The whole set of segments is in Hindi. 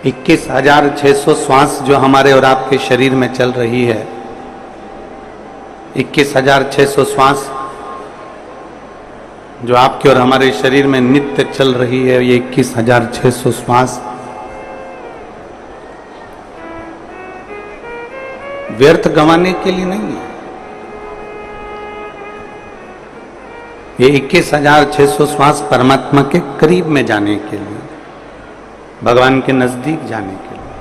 21,600 श्वास जो हमारे और आपके शरीर में चल रही है, 21,600 श्वास जो आपके और हमारे शरीर में नित्य चल रही है, ये 21,600 श्वास व्यर्थ गंवाने के लिए नहीं है। ये 21,600 श्वास परमात्मा के करीब में जाने के लिए, भगवान के नजदीक जाने के लिए।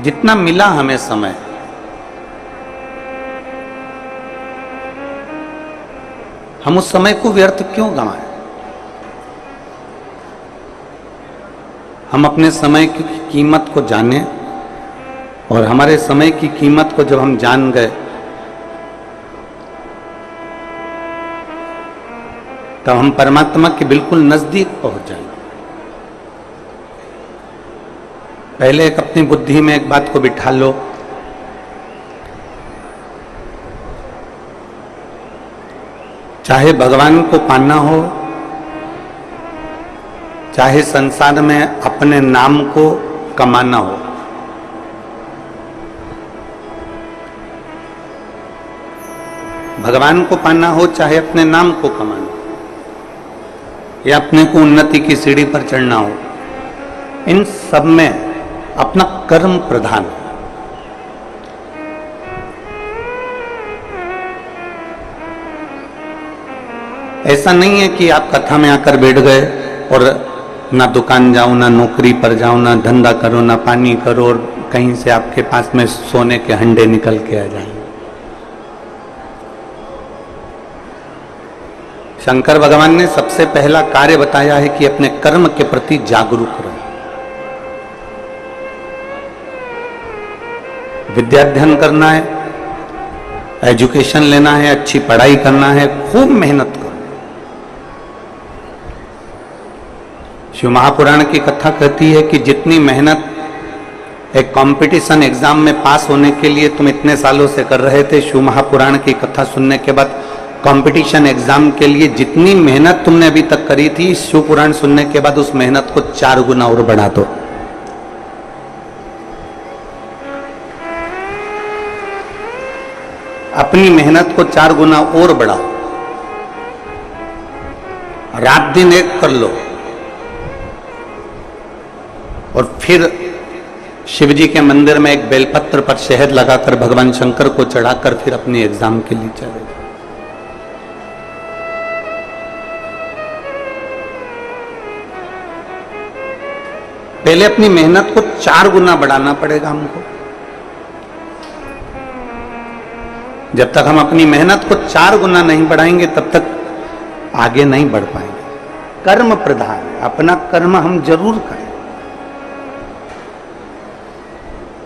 जितना मिला हमें समय, हम उस समय को व्यर्थ क्यों गंवाएं? हम अपने समय की कीमत को जाने, और हमारे समय की कीमत को जब हम जान गए तब हम परमात्मा के बिल्कुल नजदीक पहुंच जाएंगे। पहले एक अपनी बुद्धि में एक बात को बिठा लो, चाहे भगवान को पाना हो, चाहे संसार में अपने नाम को कमाना हो, भगवान को पाना हो चाहे अपने नाम को कमाना हो, या अपने को उन्नति की सीढ़ी पर चढ़ना हो, इन सब में अपना कर्म प्रधान है। ऐसा नहीं है कि आप कथा में आकर बैठ गए और ना दुकान जाओ, ना नौकरी पर जाओ, ना धंधा करो, ना पानी करो, और कहीं से आपके पास में सोने के हंडे निकल के आ जाएंगे। शंकर भगवान ने सबसे पहला कार्य बताया है कि अपने कर्म के प्रति जागरूक रहो। विद्याध्ययन करना है, एजुकेशन लेना है, अच्छी पढ़ाई करना है, खूब मेहनत करो। शिव महापुराण की कथा कहती है कि जितनी मेहनत एक कंपटीशन एग्जाम में पास होने के लिए तुम इतने सालों से कर रहे थे, शिव महापुराण की कथा सुनने के बाद कंपटीशन एग्जाम के लिए जितनी मेहनत तुमने अभी तक करी थी, शिव पुराण सुनने के बाद उस मेहनत को 4 गुना और बढ़ा दो। अपनी मेहनत को 4 गुना और बढ़ाओ, रात दिन एक कर लो, और फिर शिव जी के मंदिर में एक बेलपत्र पर शहद लगाकर भगवान शंकर को चढ़ाकर फिर अपने एग्जाम के लिए चले। पहले अपनी मेहनत को 4 गुना बढ़ाना पड़ेगा हमको। जब तक हम अपनी मेहनत को 4 गुना नहीं बढ़ाएंगे तब तक आगे नहीं बढ़ पाएंगे। कर्म प्रधान है, अपना कर्म हम जरूर करें।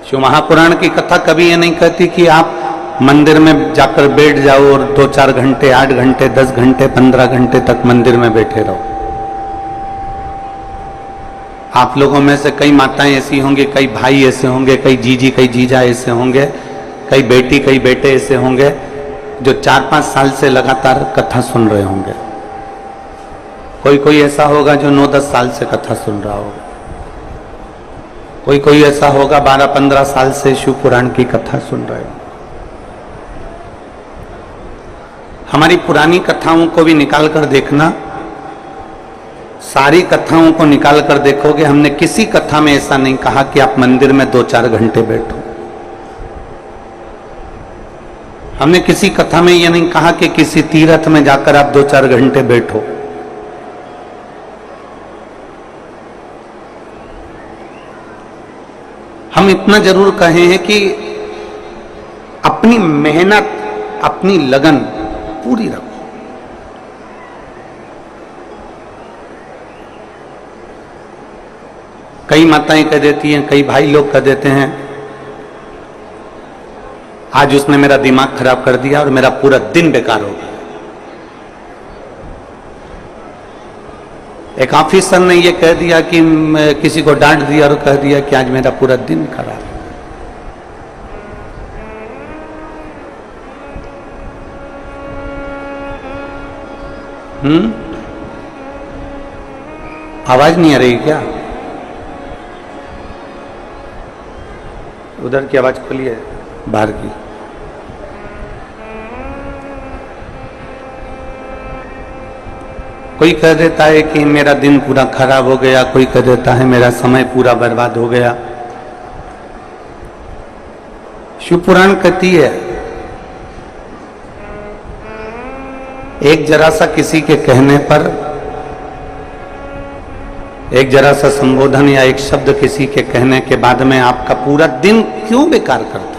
शिव महापुराण की कथा कभी ये नहीं कहती कि आप मंदिर में जाकर बैठ जाओ और 2-4 घंटे, 8 घंटे, 10 घंटे, 15 घंटे तक मंदिर में बैठे रहो। आप लोगों में से कई माताएं ऐसी होंगी, कई भाई ऐसे होंगे, कई जीजी, कई जीजा ऐसे होंगे, कई बेटी, कई बेटे ऐसे होंगे जो 4-5 साल से लगातार कथा सुन रहे होंगे। कोई कोई ऐसा होगा जो 9-10 साल से कथा सुन रहा होगा। कोई कोई ऐसा होगा 12-15 साल से शिव पुराण की कथा सुन रहे हो। हमारी पुरानी कथाओं को भी निकाल कर देखना, सारी कथाओं को निकाल कर देखोगे, हमने किसी कथा में ऐसा नहीं कहा कि आप मंदिर में 2-4 घंटे बैठो। हमने किसी कथा में यह नहीं कहा कि किसी तीर्थ में जाकर आप 2-4 घंटे बैठो। हम इतना जरूर कहे हैं कि अपनी मेहनत, अपनी लगन पूरी रखो। कई माताएं कह देती हैं, कई भाई लोग कह देते हैं, आज उसने मेरा दिमाग खराब कर दिया और मेरा पूरा दिन बेकार हो गया। एक ऑफिसर ने ये कह दिया कि किसी को डांट दिया और कह दिया कि आज मेरा पूरा दिन खराब है। आवाज नहीं आ रही क्या? उधर की आवाज खोलिए, बाहर की। कोई कह देता है कि मेरा दिन पूरा खराब हो गया, कोई कह देता है मेरा समय पूरा बर्बाद हो गया। शिव पुराण कहती है, एक जरा सा किसी के कहने पर, एक जरा सा संबोधन या एक शब्द किसी के कहने के बाद में आपका पूरा दिन क्यों बेकार करता?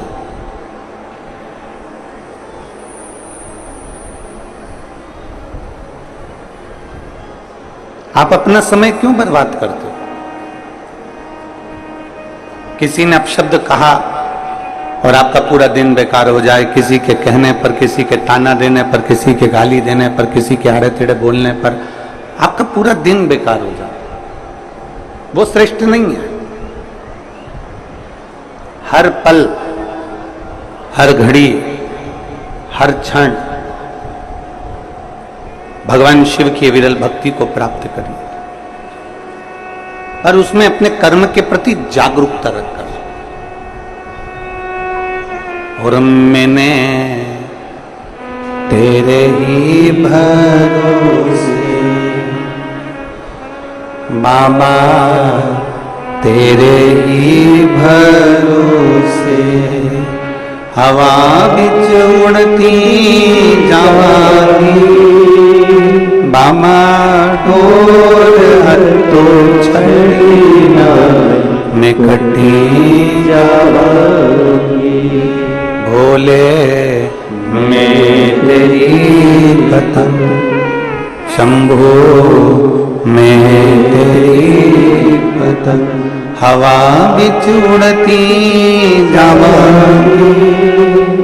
आप अपना समय क्यों बर्बाद करते हो? किसी ने अपशब्द कहा और आपका पूरा दिन बेकार हो जाए, किसी के कहने पर, किसी के ताना देने पर, किसी के गाली देने पर, किसी के आड़े टेढ़े बोलने पर आपका पूरा दिन बेकार हो जाए, वो श्रेष्ठ नहीं है। हर पल, हर घड़ी, हर क्षण भगवान शिव की विरल भक्ति को प्राप्त करिए और उसमें अपने कर्म के प्रति जागरूकता रखकर। और मैंने तेरे ही भरोसे बाबा, तेरे ही भरोसे हवा बिच उड़ती जावांगी बाबा, डोर हत्तो छड़ी ना मैं कटी जावांगी। भोले मैं तेरी पतंग, शंभो मैं तेरी पतंग, हवा बिच उड़ती जावांगी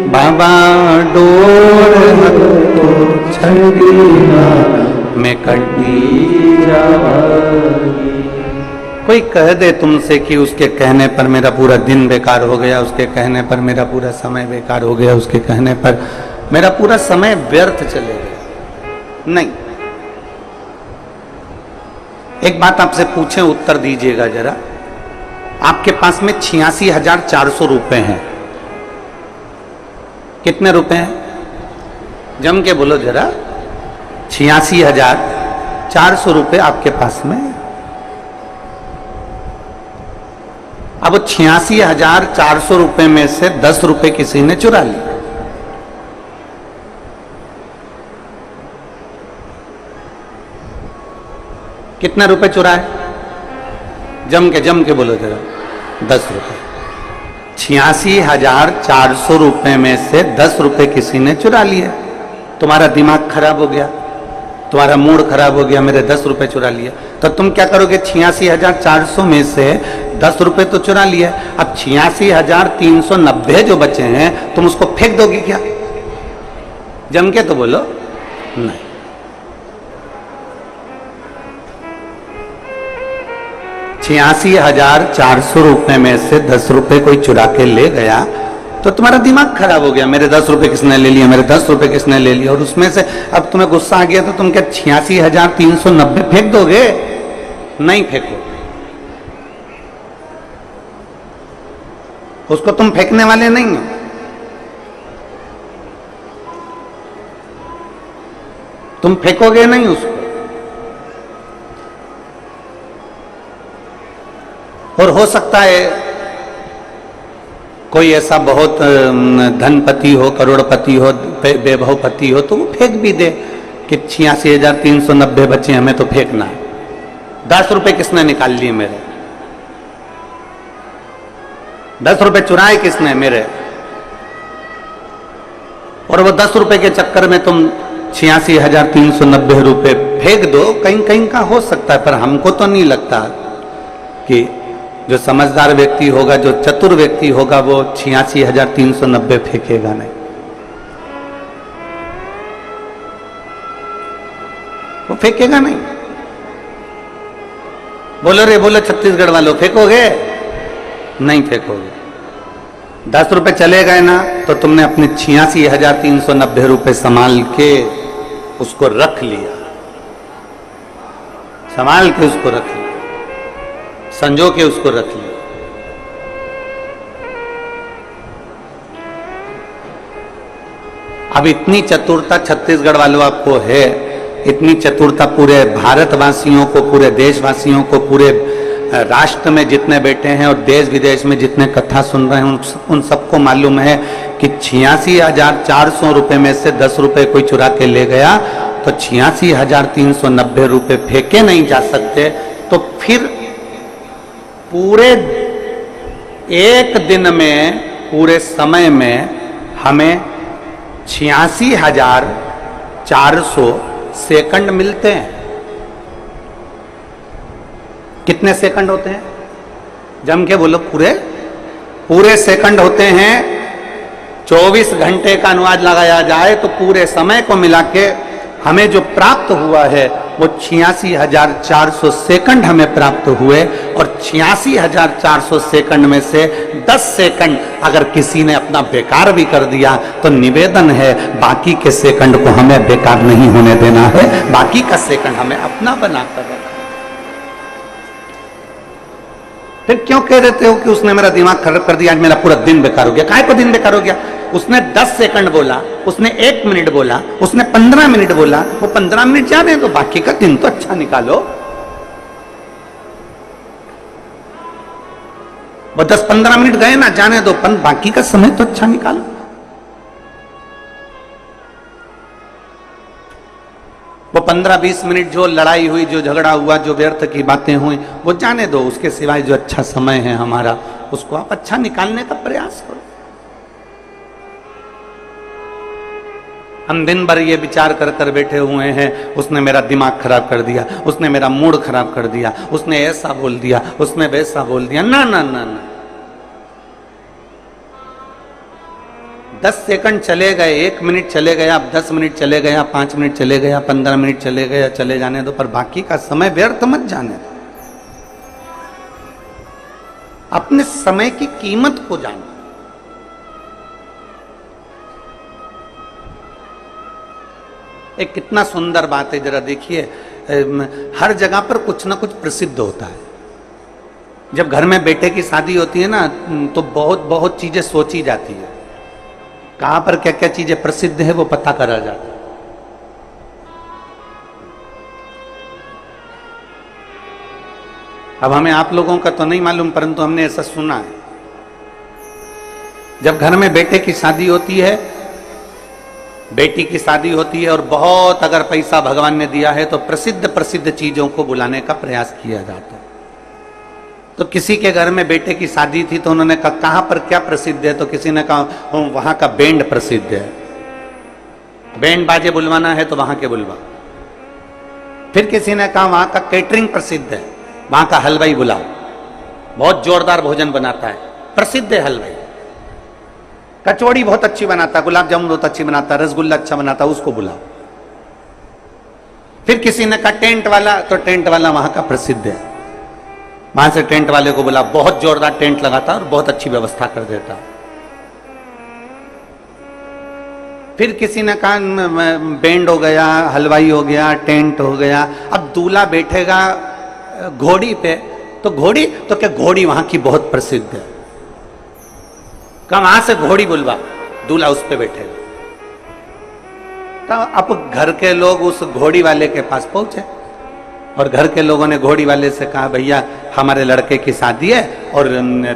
बाबा, डोर हत्तो छड़ी ना मैं कटी जावांगी। कोई कह दे तुमसे कि उसके कहने पर मेरा पूरा दिन बेकार हो गया, उसके कहने पर मेरा पूरा समय बेकार हो गया, उसके कहने पर मेरा पूरा समय व्यर्थ चले गया, नहीं। एक बात आपसे पूछें, उत्तर दीजिएगा जरा। आपके पास में 86,400 रुपए हैं। कितने रुपए हैं? जम के बोलो जरा। 86,400 रुपए आपके पास में। अब 86,400 रुपए में से 10 रुपए किसी ने चुरा लिए। कितने रुपए चुराए? जम के बोलो जरा। 10 रुपए। 86,400 रुपए में से 10 रुपए किसी ने चुरा लिए। तुम्हारा दिमाग खराब हो गया, तुम्हारा मूड खराब हो गया, मेरे 10 रुपए चुरा लिया। तो तुम क्या करोगे? 86,400 में से 10 रुपए तो चुरा लिया, अब 86,390 जो बचे हैं तुम उसको फेंक दोगे क्या? जम के तो बोलो नहीं। 86,400 रुपए में से 10 रुपए कोई चुरा के ले गया तो तुम्हारा दिमाग खराब हो गया, मेरे 10 रुपए किसने ले लिया, मेरे 10 रुपए किसने ले लिया। और उसमें से अब तुम्हें गुस्सा आ गया तो तुम क्या 86,390 फेंक दोगे? नहीं फेंको। उसको तुम फेंकने वाले नहीं हो। तुम फेंकोगे नहीं उसको। और हो सकता है कोई ऐसा बहुत धनपति हो, करोड़पति हो, वैभवपति हो तो वो फेंक भी दे कि 86,390 बचे, हमें तो फेंकना है। 10 रुपए किसने निकाल लिए मेरे? 10 रुपए चुराए किसने मेरे? और वो 10 रुपए के चक्कर में तुम 86,390 रुपए फेंक दो। कहीं कहीं का हो सकता है, पर हमको तो नहीं लगता कि जो समझदार व्यक्ति होगा, जो चतुर व्यक्ति होगा, वो 86,390 फेंकेगा नहीं। वो फेंकेगा नहीं। बोलो रे बोलो छत्तीसगढ़ वालों, फेंकोगे? नहीं फेंकोगे। 10 रुपए चले गए ना तो तुमने अपने 86,390 रुपए संभाल के उसको रख लिया, संभाल के उसको रख लिया, संजो के उसको रख लिया। अब इतनी चतुरता छत्तीसगढ़ वालों आपको है, इतनी चतुरता पूरे भारतवासियों को, पूरे देशवासियों को, पूरे राष्ट्र में जितने बैठे हैं और देश विदेश में जितने कथा सुन रहे हैं उन सबको मालूम है कि 86,400 रुपये में से 10 रुपये कोई चुरा के ले गया तो 86,390 रुपये फेंके नहीं जा सकते। तो फिर पूरे एक दिन में, पूरे समय में हमें 86,400 सेकंड मिलते हैं। कितने सेकंड होते हैं? जम के बोलो। पूरे सेकंड होते हैं। 24 घंटे का अनुवाद लगाया जाए तो पूरे समय को मिला के हमें जो प्राप्त हुआ है वो 86,400 सेकंड हमें प्राप्त हुए। और 86,400 सेकंड में से 10 सेकंड अगर किसी ने अपना बेकार भी कर दिया तो निवेदन है बाकी के सेकंड को हमें बेकार नहीं होने देना है, बाकी का सेकंड हमें अपना बनाकर रखना। फिर क्यों कह देते हो कि उसने मेरा दिमाग खराब कर दिया, आज मेरा पूरा दिन बेकार हो गया? काहे को दिन बेकार हो गया? उसने 10 सेकंड बोला, उसने 1 मिनट बोला, उसने 15 मिनट बोला, वो 15 मिनट जाने तो बाकी का दिन तो अच्छा निकालो। वो 10-15 मिनट गए ना, जाने दो, बाकी का समय तो अच्छा निकालो। वो 15-20 मिनट जो लड़ाई हुई, जो झगड़ा हुआ, जो व्यर्थ की बातें हुई, वो जाने दो। उसके सिवाय जो अच्छा समय है हमारा, उसको आप अच्छा निकालने का प्रयास करो। हम दिन भर ये विचार कर कर बैठे हुए हैं, उसने मेरा दिमाग खराब कर दिया, उसने मेरा मूड खराब कर दिया, उसने ऐसा बोल दिया, उसने वैसा बोल दिया। ना ना ना ना, 10 सेकंड चले गए, 1 मिनट चले गया, 10 मिनट चले गया, 5 मिनट चले गया, 15 मिनट चले गया, चले जाने दो, पर बाकी का समय व्यर्थ मत जाने दो। अपने समय की कीमत को जानो। एक कितना सुंदर बात है, जरा देखिए, हर जगह पर कुछ ना कुछ प्रसिद्ध होता है। जब घर में बेटे की शादी होती है ना, तो बहुत बहुत चीजें सोची जाती है, कहां पर क्या क्या चीजें प्रसिद्ध है वो पता करा जाता है। अब हमें आप लोगों का तो नहीं मालूम, परंतु हमने ऐसा सुना है। जब घर में बेटे की शादी होती है, बेटी की शादी होती है और बहुत अगर पैसा भगवान ने दिया है तो प्रसिद्ध प्रसिद्ध चीजों को बुलाने का प्रयास किया जाता है। तो किसी के घर में बेटे की शादी थी तो उन्होंने कहा कहां पर क्या प्रसिद्ध है? तो किसी ने कहा वहां का बैंड प्रसिद्ध है, बैंड बाजे बुलवाना है तो वहां के बुलवा। फिर किसी ने कहा वहां का कैटरिंग प्रसिद्ध है, वहां का हलवाई बुलाओ, बहुत जोरदार भोजन बनाता है, प्रसिद्ध है हलवाई। कचौड़ी बहुत अच्छी बनाता, गुलाब जामुन बहुत अच्छी बनाता, रसगुल्ला अच्छा बनाता, उसको बुलाओ। फिर किसी ने कहा टेंट वाला, तो टेंट वाला वहां का प्रसिद्ध है, वहां से टेंट वाले को बुला, बहुत जोरदार टेंट लगाता और बहुत अच्छी व्यवस्था कर देता। फिर किसी ने कहा बैंड हो गया, हलवाई हो गया, टेंट हो गया। अब दूल्हा बैठेगा घोड़ी पे, तो घोड़ी तो क्या, घोड़ी वहां की बहुत प्रसिद्ध है, कहा वहां से घोड़ी बुलवा, दूल्हा उस पे बैठेगा। तो अब घर के लोग उस घोड़ी वाले के पास पहुंचे और घर के लोगों ने घोड़ी वाले से कहा भैया हमारे लड़के की शादी है और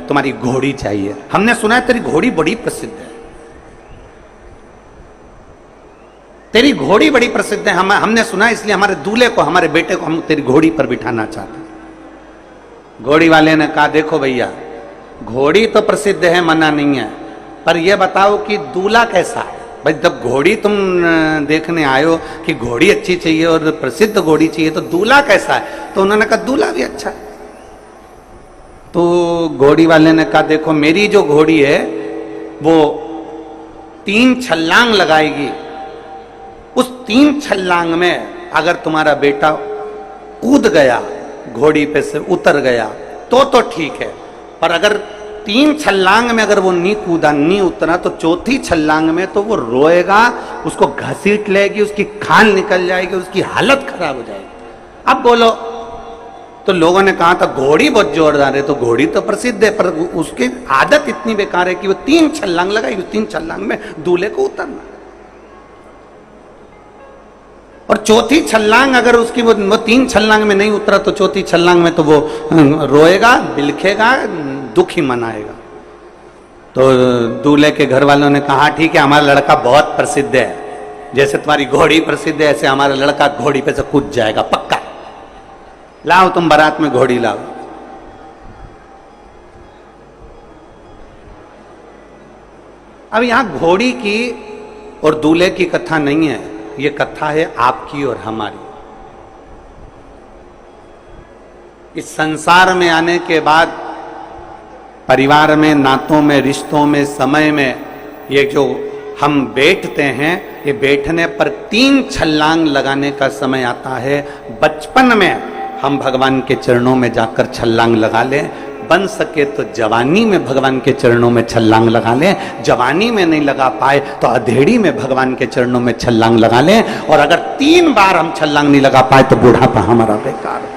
तुम्हारी घोड़ी चाहिए। हमने सुना है तेरी घोड़ी बड़ी प्रसिद्ध है, तेरी घोड़ी बड़ी प्रसिद्ध है, हमने सुना है, इसलिए हमारे दूल्हे को, हमारे बेटे को हम तेरी घोड़ी पर बिठाना चाहते हैं। घोड़ी वाले ने कहा देखो भैया, घोड़ी तो प्रसिद्ध है, मना नहीं है, पर यह बताओ कि दूल्हा कैसा है। भाई जब घोड़ी तुम देखने आयो कि घोड़ी अच्छी चाहिए और प्रसिद्ध घोड़ी चाहिए, तो दूल्हा कैसा है? तो उन्होंने कहा दूल्हा भी अच्छा है। तो घोड़ी वाले ने कहा देखो मेरी जो घोड़ी है वो 3 छलांग लगाएगी, उस 3 छलांग में अगर तुम्हारा बेटा कूद गया, घोड़ी पे से उतर गया तो ठीक है, पर अगर 3 छलांग में अगर वो नहीं कूदा, नहीं उतरा, तो 4थी छलांग में तो वो रोएगा, उसको घसीट लेगी, उसकी खाल निकल जाएगी, उसकी हालत खराब हो जाएगी। अब बोलो, तो लोगों ने कहा था घोड़ी बहुत जोरदार है, तो घोड़ी तो प्रसिद्ध है, पर उसकी आदत इतनी बेकार है कि वो 3 छलांग लगाई, 3 छलांग में दूल्हे को उतरना। और चौथी छलांग अगर उसकी वो 3 छलांग में नहीं उतरा तो चौथी छलांग में तो वो रोएगा, बिलखेगा, दुखी मनाएगा। तो दूल्हे के घर वालों ने कहा ठीक है, हमारा लड़का बहुत प्रसिद्ध है, जैसे तुम्हारी घोड़ी प्रसिद्ध है ऐसे हमारा लड़का घोड़ी पे से कूद जाएगा पक्का, लाओ तुम बारात में घोड़ी लाओ। अब यहां घोड़ी की और दूल्हे की कथा नहीं है, ये कथा है आपकी और हमारी। इस संसार में आने के बाद परिवार में, नातों में, रिश्तों में, समय में ये जो हम बैठते हैं, ये बैठने पर 3 छलांग लगाने का समय आता है। बचपन में हम भगवान के चरणों में जाकर छलांग लगा लें, बन सके तो जवानी में भगवान के चरणों में छलांग लगा लें, जवानी में नहीं लगा पाए तो अधेड़ी में भगवान के चरणों में छलांग लगा लें, और अगर 3 बार हम छलांग नहीं लगा पाए तो बुढ़ापा हमारा बेकार हो।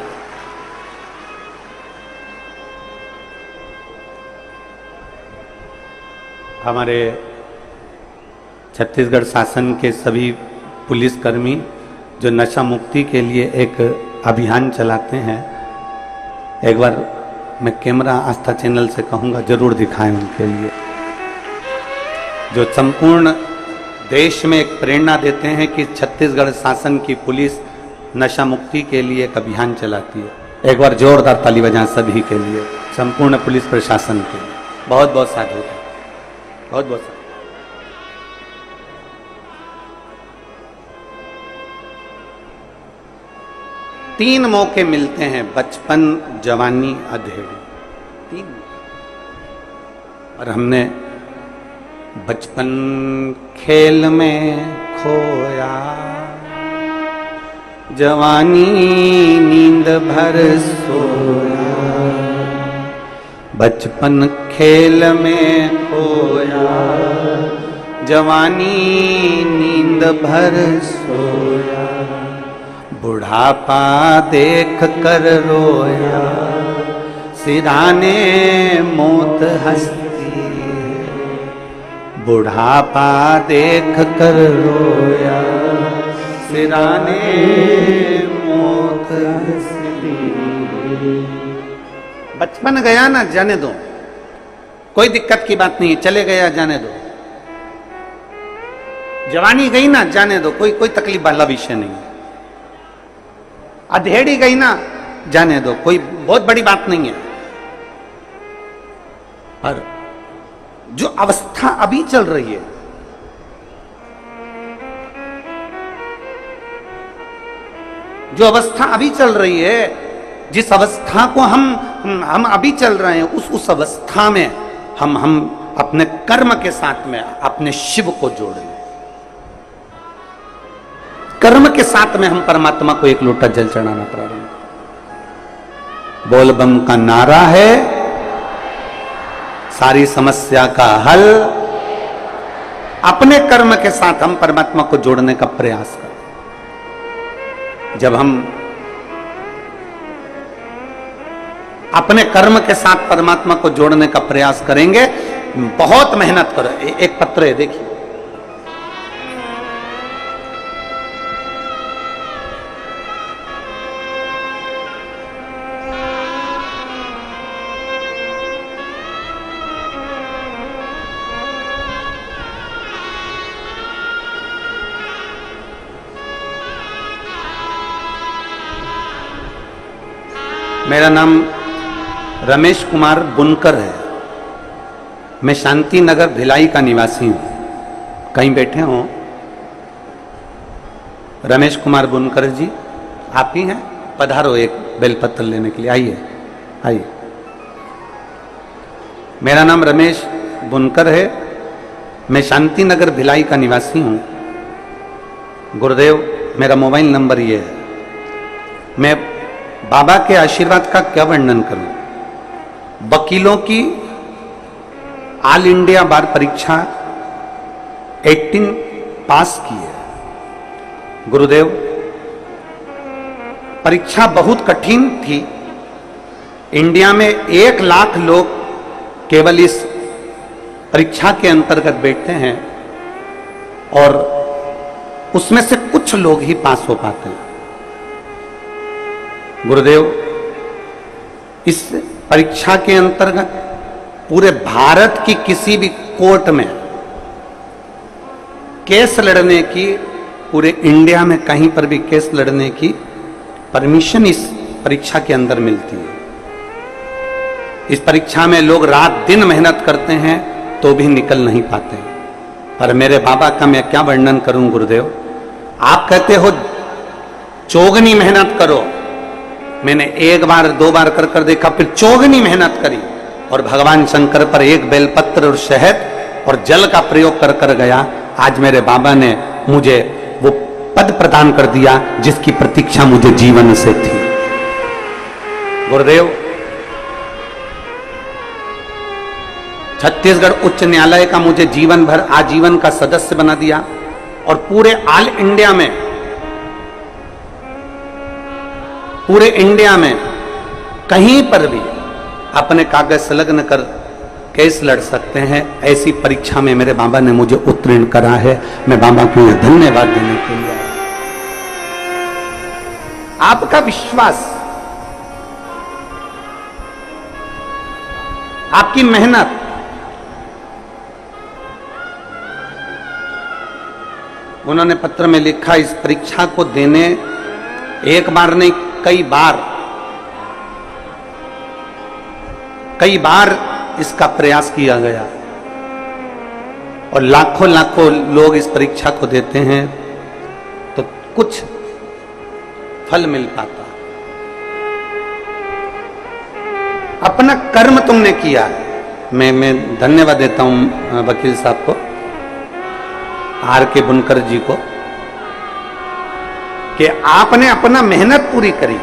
हमारे छत्तीसगढ़ शासन के सभी पुलिसकर्मी जो नशा मुक्ति के लिए एक अभियान चलाते हैं, एक बार मैं कैमरा आस्था चैनल से कहूँगा जरूर दिखाएं उनके लिए, जो संपूर्ण देश में एक प्रेरणा देते हैं कि छत्तीसगढ़ शासन की पुलिस नशा मुक्ति के लिए एक अभियान चलाती है। एक बार जोरदार ताली बजाएं सभी के लिए, संपूर्ण पुलिस प्रशासन के लिए। बहुत बहुत साधु, बहुत बहुत साधु। तीन मौके मिलते हैं, बचपन, जवानी, अधेड़ी, 3। और हमने बचपन खेल में खोया, जवानी नींद भर सोया, बचपन खेल में खोया, जवानी नींद भर सोया, बुढ़ापा देख कर रोया, सिराने मौत हंसती है, बुढ़ापा देख कर रोया, सिराने मौत हंसती है। बचपन गया ना, जाने दो, कोई दिक्कत की बात नहीं है, चले गया जाने दो। जवानी गई ना, जाने दो, कोई तकलीफ वाला विषय नहीं है। अधेड़ी गई ना, जाने दो, कोई बहुत बड़ी बात नहीं है। पर जो अवस्था अभी चल रही है, जो अवस्था अभी चल रही है, जिस अवस्था को हम अभी चल रहे हैं, उस अवस्था में हम अपने कर्म के साथ में अपने शिव को जोड़ लें। कर्म के साथ में हम परमात्मा को एक लोटा जल चढ़ाना प्रारंभ। बोल बम का नारा है सारी समस्या का हल। अपने कर्म के साथ हम परमात्मा को जोड़ने का प्रयास करें। जब हम अपने कर्म के साथ परमात्मा को जोड़ने का प्रयास करेंगे, बहुत मेहनत करो। एक पत्र है, देखिए, मेरा नाम रमेश कुमार बुनकर है। मैं शांति नगर भिलाई का निवासी हूं। कहीं बैठे हो? रमेश कुमार बुनकर जी आप ही हैं? पधारो एक बेलपत्र लेने के लिए, आइए आइए। मेरा नाम रमेश बुनकर है, मैं शांति नगर भिलाई का निवासी हूं। गुरुदेव मेरा मोबाइल नंबर ये है। मैं बाबा के आशीर्वाद का क्या वर्णन करूं। वकीलों की ऑल इंडिया बार परीक्षा 18 पास की है। गुरुदेव परीक्षा बहुत कठिन थी। इंडिया में 1 लाख लोग केवल इस परीक्षा के अंतर्गत बैठते हैं और उसमें से कुछ लोग ही पास हो पाते हैं। गुरुदेव, इस परीक्षा के अंतर्गत पूरे भारत की किसी भी कोर्ट में केस लड़ने की, पूरे इंडिया में कहीं पर भी केस लड़ने की परमिशन इस परीक्षा के अंदर मिलती है। इस परीक्षा में लोग रात दिन मेहनत करते हैं तो भी निकल नहीं पाते। पर मेरे बाबा का मैं क्या वर्णन करूं गुरुदेव। आप कहते हो चौगनी मेहनत करो, मैंने एक बार दो बार कर कर देखा, फिर चौगनी मेहनत करी और भगवान शंकर पर एक बेलपत्र और शहद और जल का प्रयोग कर कर गया। आज मेरे बाबा ने मुझे वो पद प्रदान कर दिया जिसकी प्रतीक्षा मुझे जीवन से थी। गुरुदेव, छत्तीसगढ़ उच्च न्यायालय का मुझे जीवन भर आजीवन का सदस्य बना दिया और पूरे इंडिया में कहीं पर भी अपने कागज संलग्न कर केस लड़ सकते हैं। ऐसी परीक्षा में मेरे बाबा ने मुझे उत्तीर्ण करा है। मैं बाबा को यह धन्यवाद देने के लिए आया। आपका विश्वास, आपकी मेहनत, उन्होंने पत्र में लिखा, इस परीक्षा को देने एक बार नहीं कई बार इसका प्रयास किया गया और लाखों लाखों लोग इस परीक्षा को देते हैं तो कुछ फल मिल पाता। अपना कर्म तुमने किया। मैं धन्यवाद देता हूं वकील साहब को, आर के बुनकर जी को, कि आपने अपना मेहनत पूरी करी,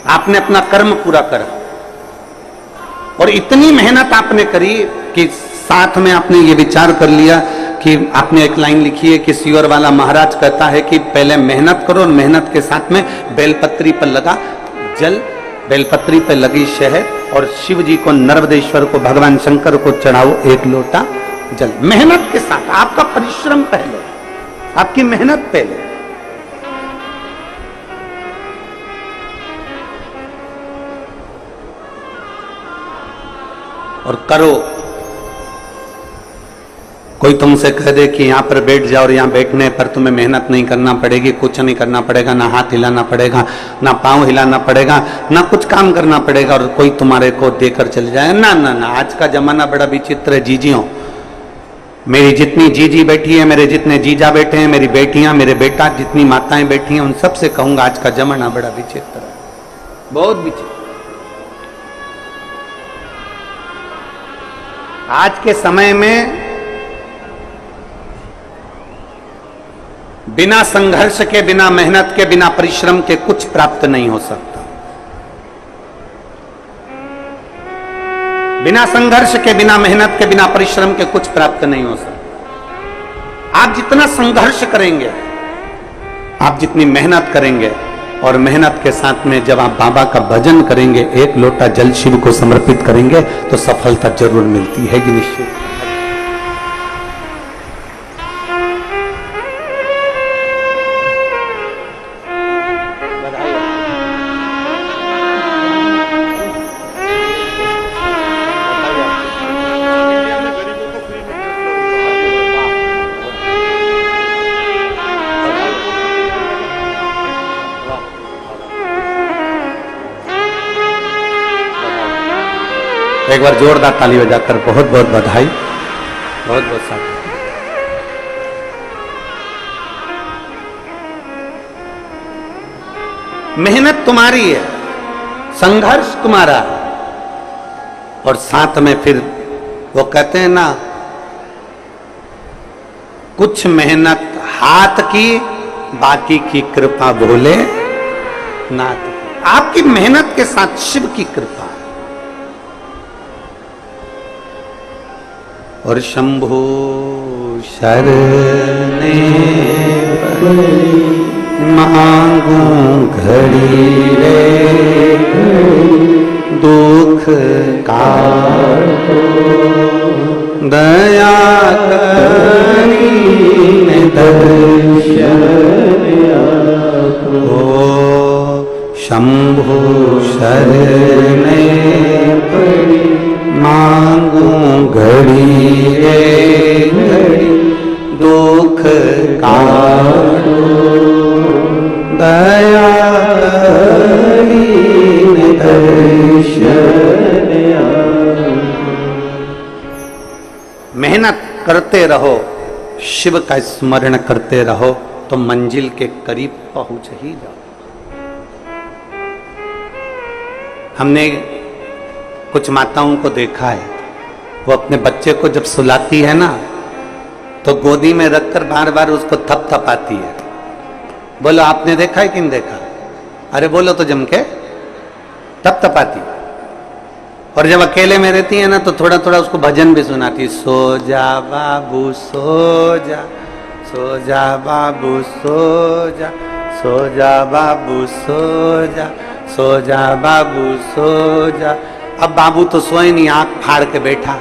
आपने अपना कर्म पूरा करा और इतनी मेहनत आपने करी कि साथ में आपने ये विचार कर लिया कि आपने एक लाइन लिखी है कि सियोर वाला महाराज कहता है कि पहले मेहनत करो और मेहनत के साथ में बेलपत्री पर लगा जल, बेलपत्री पर लगी शहद और शिव जी को, नर्मदेश्वर को, भगवान शंकर को चढ़ाओ एक लोटा जल। मेहनत के साथ, आपका परिश्रम पहले, आपकी मेहनत पहले। और करो। कोई तुमसे कह दे कि यहां पर बैठ जाओ और यहां बैठने पर तुम्हें मेहनत नहीं करना पड़ेगी, कुछ नहीं करना पड़ेगा, ना हाथ हिलाना पड़ेगा, ना पांव हिलाना पड़ेगा, ना कुछ काम करना पड़ेगा और कोई तुम्हारे को देकर चले जाए, ना ना ना। आज का जमाना बड़ा विचित्र है जीजियों। मेरी जितनी जीजी बैठी है, मेरे जितने जीजा बैठे हैं, मेरी बेटियां, मेरे बेटा, जितनी माताएं बैठी हैं, उन सबसे कहूंगा आज का जमाना बड़ा विचित्र है, बहुत विचित्र। आज के समय में बिना संघर्ष के, बिना मेहनत के, बिना परिश्रम के कुछ प्राप्त नहीं हो सकता। बिना संघर्ष के, बिना मेहनत के, बिना परिश्रम के कुछ प्राप्त नहीं हो सकता। आप जितना संघर्ष करेंगे, आप जितनी मेहनत करेंगे और मेहनत के साथ में जब आप बाबा का भजन करेंगे, एक लोटा जल शिव को समर्पित करेंगे तो सफलता जरूर मिलती है कि निश्चित। एक बार जोरदार ताली बजाकर बहुत बहुत बधाई, बहुत बहुत साथ। मेहनत तुम्हारी है, संघर्ष तुम्हारा है और साथ में फिर वो कहते हैं ना, कुछ मेहनत हाथ की, बाकी की कृपा भोले नाथ। आपकी मेहनत के साथ शिव की कृपा और शंभो शरणे मांगू घड़ी रे दुख का दया करीने दर्शन ओ शंभु शरणे पड़ी मांगू घड़ी रे घड़ी दुख काटो दया करीने दर्शन मेहनत करते रहो, शिव का स्मरण करते रहो तो मंजिल के करीब पहुंच ही जाओ। हमने कुछ माताओं को देखा है, वो अपने बच्चे को जब सुलाती है ना तो गोदी में रखकर बार बार उसको थपथपाती है। बोलो आपने देखा है कि नहीं देखा? अरे बोलो तो जम के थपथपाती। और जब अकेले में रहती है ना तो थोड़ा थोड़ा उसको भजन भी सुनाती, सो जा बाबू सो जा, सो जा बाबू सो जा, सो जा बाबू सो जा, सो जा बाबू सो जा। अब बाबू तो सोए नहीं, आंख फाड़ के बैठा।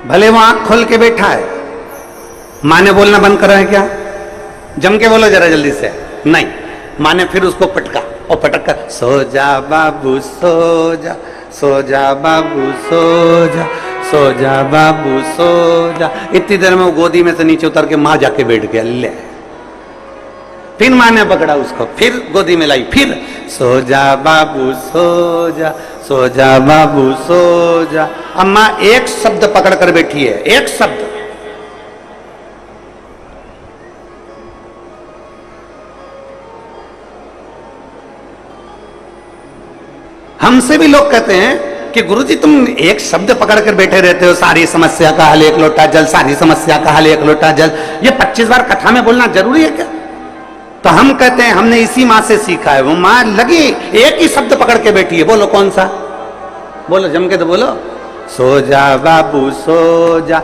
भले वो आंख खोल के बैठा है, माँ ने बोलना बंद करा है क्या? जम के बोलो जरा जल्दी से। नहीं, माँ ने फिर उसको पटका और पटक कर सो जा बाबू सो जा, सो जा बाबू सो जा, सो जा बाबू सो जा। इतनी देर में वो गोदी में से नीचे उतर के माँ जाके बैठ गया। ले फिर माँ ने पकड़ा उसको, फिर गोदी में लाई, फिर सो जा बाबू सो जा, सो जा बाबू सो जा। अब माँ एक शब्द पकड़ कर बैठी है, एक शब्द। हमसे भी लोग कहते हैं कि गुरुजी तुम एक शब्द पकड़ कर बैठे रहते हो, सारी समस्या का हल एक लोटा जल, सारी समस्या का हल एक लोटा जल। ये 25 बार कथा में बोलना जरूरी है क्या? तो हम कहते हैं हमने इसी माँ से सीखा है। वो माँ लगी एक ही शब्द पकड़ के बैठी है। बोलो कौन सा? बोलो जम के तो बोलो, सो जा बाबू सो जा।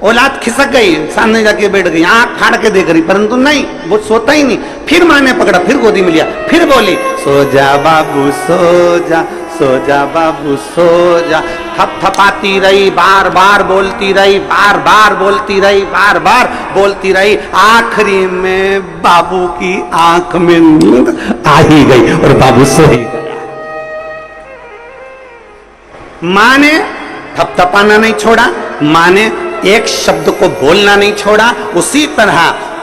औलाद खिसक गई, सामने जाके बैठ गई, आंख फाड़ के देख रही, परंतु नहीं, वो सोता ही नहीं। फिर माँ ने पकड़ा, फिर गोदी में लिया, फिर बोली सो जा बाबू सो जा, सो जा बाबू सो जा। थपथपाती रही, बार बार बोलती रही, बार बार बोलती रही, बार बार बोलती रही। आखिरी में बाबू की आंख में नींद आ ही गई और बाबू सो ही गया। माँ ने थपथपाना नहीं छोड़ा, माँ ने एक शब्द को बोलना नहीं छोड़ा। उसी तरह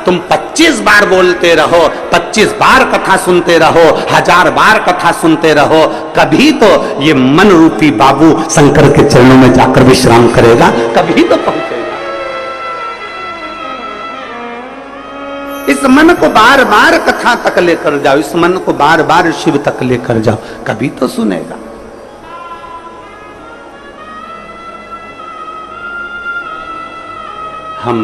तुम 25 बार बोलते रहो, 25 बार कथा सुनते रहो, 1000 बार कथा सुनते रहो, कभी तो ये मन रूपी बाबू शंकर के चरणों में जाकर विश्राम करेगा, कभी तो पहुंचेगा। इस मन को बार बार कथा तक लेकर जाओ, इस मन को बार बार शिव तक लेकर जाओ, कभी तो सुनेगा। हम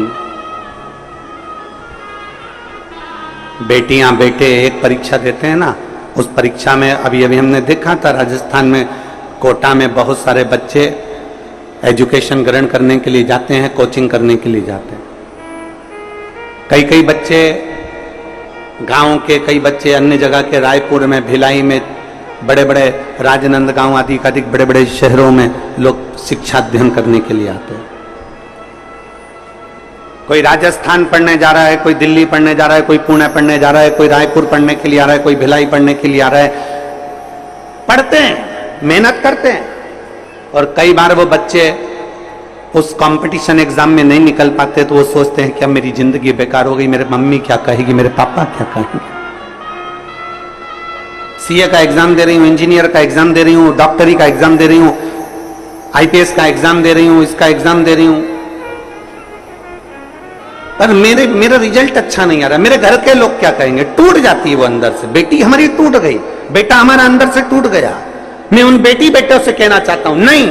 बेटियां बेटे एक परीक्षा देते हैं ना, उस परीक्षा में अभी अभी हमने देखा था राजस्थान में कोटा में बहुत सारे बच्चे एजुकेशन ग्रहण करने के लिए जाते हैं, कोचिंग करने के लिए जाते हैं। कई बच्चे गांव के, कई बच्चे अन्य जगह के, रायपुर में, भिलाई में, बड़े बड़े राजनांदगांव आदि का अधिक बड़े बड़े शहरों में लोग शिक्षा अध्ययन करने के लिए आते हैं। कोई राजस्थान पढ़ने जा रहा है, कोई दिल्ली पढ़ने जा रहा है, कोई पुणे पढ़ने जा रहा है, कोई रायपुर पढ़ने के लिए आ रहा है, कोई भिलाई पढ़ने के लिए आ रहा है। पढ़ते हैं, मेहनत करते हैं, और कई बार वो बच्चे उस कंपटीशन एग्जाम में नहीं निकल पाते तो वो सोचते हैं कि अब मेरी जिंदगी बेकार हो गई, मेरे मम्मी क्या कहेगी, मेरे पापा क्या कहेंगे। सीए का एग्जाम दे रही हूँ, इंजीनियर का एग्जाम दे रही हूँ, डॉक्टरी का एग्जाम दे रही हूँ, आईपीएस का एग्जाम दे रही हूँ, इसका एग्जाम दे रही हूँ, पर मेरा रिजल्ट अच्छा नहीं आ रहा, मेरे घर के लोग क्या कहेंगे। टूट जाती है वो अंदर से। बेटी हमारी टूट गई, बेटा हमारा अंदर से टूट गया। मैं उन बेटी बेटों से कहना चाहता हूं, नहीं,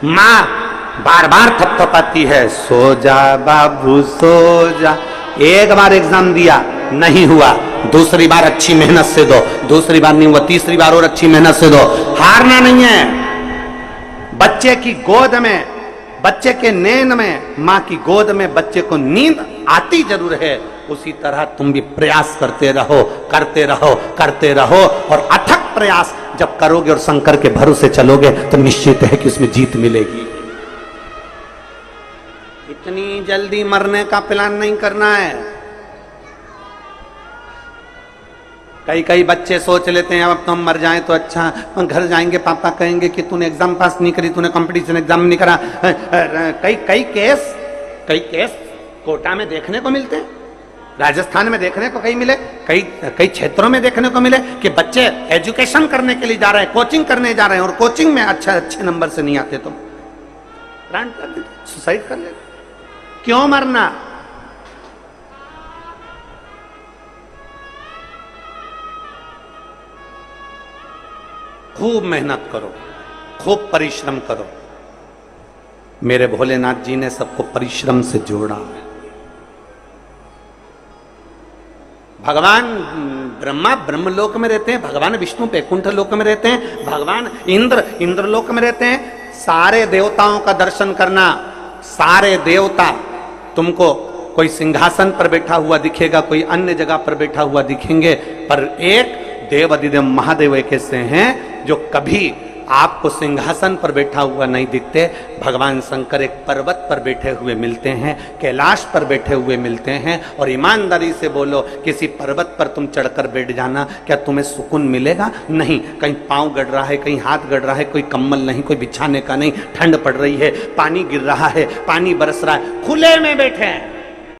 माँ बार बार थपथपाती है, सो जा बाबू सो जा। एक बार एग्जाम दिया, नहीं हुआ, दूसरी बार अच्छी मेहनत से दो, दूसरी बार नहीं हुआ, तीसरी बार और अच्छी मेहनत से दो। हारना नहीं है। बच्चे की गोद में, बच्चे के नैन में, माँ की गोद में बच्चे को नींद आती जरूर है, उसी तरह तुम भी प्रयास करते रहो, करते रहो, करते रहो, और अथक प्रयास जब करोगे और शंकर के भरोसे चलोगे तो निश्चित है कि उसमें जीत मिलेगी। इतनी जल्दी मरने का प्लान नहीं करना है। कई कई बच्चे सोच लेते हैं अब तो हम मर जाएं तो अच्छा, घर जाएंगे पापा कहेंगे कि तूने एग्जाम पास नहीं करी, तूने कंपटीशन एग्जाम नहीं करा। कई कई केस कोटा में देखने को मिलते हैं, राजस्थान में देखने को कई मिले, कई कई क्षेत्रों में देखने को मिले कि बच्चे एजुकेशन करने के लिए जा रहे हैं, कोचिंग करने जा रहे हैं, और कोचिंग में अच्छे नंबर से नहीं आते तो प्राण कर देते, सुसाइड कर लेते। क्यों मरना? खूब मेहनत करो, खूब परिश्रम करो। मेरे भोलेनाथ जी ने सबको परिश्रम से जोड़ा है। भगवान ब्रह्मा ब्रह्मलोक में रहते हैं, भगवान विष्णु वैकुंठ लोक में रहते हैं, भगवान इंद्रलोक में रहते हैं। सारे देवताओं का दर्शन करना, सारे देवता तुमको कोई सिंहासन पर बैठा हुआ दिखेगा, कोई अन्य जगह पर बैठा हुआ दिखेंगे, पर एक देव अधिदेव महादेव एक ऐसे हैं जो कभी आपको सिंहासन पर बैठा हुआ नहीं दिखते। भगवान शंकर एक पर्वत पर बैठे हुए मिलते हैं, कैलाश पर बैठे हुए मिलते हैं। और ईमानदारी से बोलो, किसी पर्वत पर तुम चढ़कर बैठ जाना, क्या तुम्हें सुकून मिलेगा? नहीं। कहीं पांव गड़ रहा है, कहीं हाथ गड़ रहा है, कोई कम्बल नहीं, कोई बिछाने का नहीं, ठंड पड़ रही है, पानी गिर रहा है, पानी बरस रहा है, खुले में बैठे हैं।